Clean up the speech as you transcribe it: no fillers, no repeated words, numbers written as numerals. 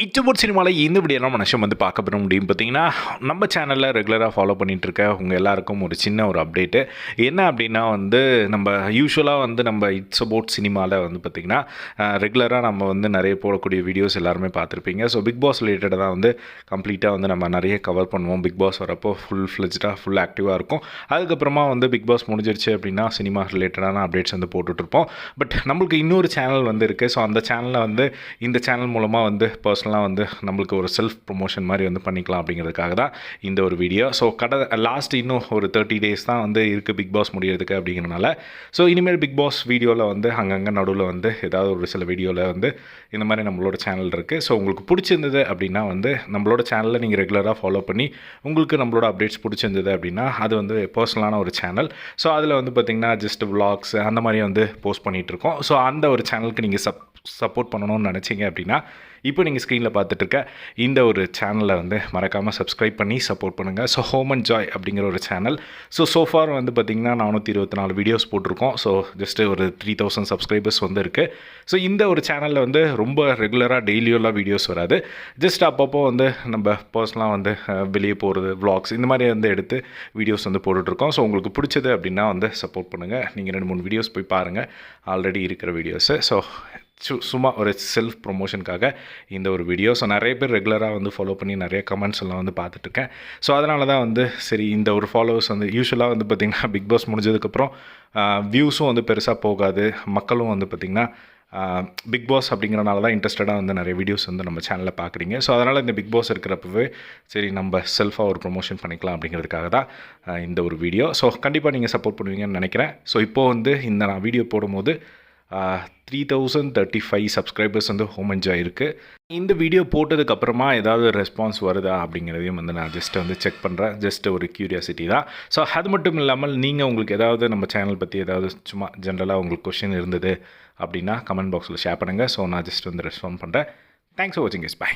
இச்சபோட் சினிமாவில் இந்த வீடியோ மனுஷன் வந்து பார்க்க பெற முடியும். பார்த்தீங்கன்னா நம்ம சேனலில் ரெகுலராக ஃபாலோ பண்ணிகிட்ருக்க உங்கள் எல்லாருக்கும் ஒரு சின்ன ஒரு அப்டேட்டு என்ன அப்படின்னா வந்து நம்ம யூஸ்வலாக வந்து நம்ம இட்ஸ் அபவுட் சினிமாவில் வந்து பார்த்திங்கன்னா ரெகுலராக நம்ம வந்து நிறைய போடக்கூடிய வீடியோஸ் எல்லாருமே பார்த்துருப்பீங்க. ஸோ பிக் பாஸ் ரிலேட்டடாக தான் வந்து கம்ப்ளீட்டாக வந்து நம்ம நிறைய கவர் பண்ணுவோம். பிக் பாஸ் வரப்போ ஃபுல் ஆக்டிவாக இருக்கும். அதுக்கப்புறமா வந்து பிக் பாஸ் முடிஞ்சிருச்சு அப்படின்னா சினிமா ரிலேட்டடான அப்டேட்ஸ் வந்து போட்டுட்ருப்போம். பட் நம்மளுக்கு இன்னொரு சேனல் வந்து இருக்குது. ஸோ அந்த சேனலில் வந்து இந்த சேனல் மூலமாக வந்து பர்சனலாக வந்து நம்மளுக்கு ஒரு செல்ஃப் ப்ரொமோஷன் மாதிரி வந்து பண்ணிக்கலாம் அப்படிங்கிறதுக்காக தான் இந்த ஒரு வீடியோ. ஸோ லாஸ்ட் இன்னும் ஒரு 30 days தான் வந்து இருக்குது பிக் பாஸ் முடியறதுக்கு அப்படிங்கிறனால. ஸோ இனிமேல் பிக் பாஸ் வீடியோவில் வந்து அங்கங்கே நடுவில் வந்து ஏதாவது ஒரு சில வீடியோவில் வந்து இந்த மாதிரி நம்மளோட சேனல் இருக்குது. ஸோ உங்களுக்கு பிடிச்சிருந்தது அப்படின்னா வந்து நம்மளோட சேனலில் நீங்கள் ரெகுலராக ஃபாலோ பண்ணி உங்களுக்கு நம்மளோட அப்டேட்ஸ் பிடிச்சிருந்தது அப்படின்னா அது வந்து பர்சனலான ஒரு சேனல். ஸோ அதில் வந்து பார்த்திங்கன்னா ஜஸ்ட் விலாக்ஸ் அந்த மாதிரி வந்து போஸ்ட் பண்ணிகிட்ருக்கோம். ஸோ அந்த ஒரு சேனலுக்கு நீங்கள் சப்போர்ட் பண்ணணும்னு நினச்சிங்க அப்படின்னா இப்போ நீங்கள் ஸ்க்ரீனில் பார்த்துட்டு இருக்க இந்த ஒரு சேனலை வந்து மறக்காமல் சப்ஸ்கிரைப் பண்ணி சப்போர்ட் பண்ணுங்கள். ஸோ ஹோம் அண்ட் ஜாய் அப்படிங்கிற ஒரு சேனல். ஸோஃபார் வந்து பார்த்திங்கன்னா 424 வீடியோஸ் போட்டிருக்கோம். ஸோ ஜஸ்ட்டு ஒரு 3000 சப்ஸ்கிரைபர்ஸ் வந்து இருக்குது. ஸோ இந்த ஒரு சேனலில் வந்து ரொம்ப ரெகுலராக டெய்லியோலாம் வீடியோஸ் வராது. ஜஸ்ட் அப்பப்போ வந்து நம்ம பர்சனலாக வந்து வெளியே போகிறது விலாக்ஸ் இந்த மாதிரி வந்து எடுத்து வீடியோஸ் வந்து போட்டுட்ருக்கோம். ஸோ உங்களுக்கு பிடிச்சது அப்படின்னா வந்து சப்போர்ட் பண்ணுங்கள். நீங்கள் 2-3 வீடியோஸ் போய் பாருங்கள் ஆல்ரெடி இருக்கிற வீடியோஸு. ஸோ சும்மா ஒரு செல்ஃப் ப்ரொமோஷனுக்காக இந்த ஒரு வீடியோ. ஸோ நிறைய பேர் ரெகுலராக வந்து ஃபாலோ பண்ணி நிறைய கமெண்ட்ஸ் எல்லாம் வந்து பார்த்துட்ருக்கேன். ஸோ அதனால தான் வந்து சரி இந்த ஒரு ஃபாலோவர்ஸ் வந்து யூஸ்வலாக வந்து பார்த்திங்கன்னா பிக் பாஸ் முடிஞ்சதுக்கப்புறம் வியூஸும் வந்து பெருசாக போகாது. மக்களும் வந்து பார்த்திங்கன்னா பிக் பாஸ் அப்படிங்கிறனால தான் இன்ட்ரெஸ்டடாக வந்து நிறைய வீடியோஸ் வந்து நம்ம சேனலில் பார்க்குறீங்க. ஸோ அதனால் இந்த பிக் பாஸ் இருக்கிறப்பவே சரி நம்ம செல்ஃபாக ஒரு ப்ரொமோஷன் பண்ணிக்கலாம் அப்படிங்கிறதுக்காக தான் இந்த ஒரு வீடியோ. ஸோ கண்டிப்பாக நீங்கள் சப்போர்ட் பண்ணுவீங்கன்னு நினைக்கிறேன். ஸோ இப்போது வந்து இந்த நான் வீடியோ போடும்போது 3035 சப்ஸ்கிரைபர்ஸ் வந்து ஹோம் என்ஜாய் இருக்குது. இந்த வீடியோ போட்டதுக்கப்புறமா ஏதாவது ரெஸ்பான்ஸ் வருதா அப்படிங்கிறதையும் வந்து நான் ஜஸ்ட் வந்து செக் பண்ணுறேன். ஜஸ்ட் ஒரு க்யூரியாசிட்டி தான். ஸோ அது மட்டும் இல்லாமல் நீங்கள் உங்களுக்கு ஏதாவது நம்ம சேனல் பற்றி ஏதாவது சும்மா ஜென்ரலாக உங்களுக்கு கொஷின் இருந்தது அப்படின்னா கமெண்ட் பாக்ஸில் ஷேர் பண்ணுங்கள். ஸோ நான் ஜஸ்ட் வந்து ரெஸ்பாண்ட் பண்ணுறேன். தேங்க்ஸ் ஃபார் வாட்சிங். பை.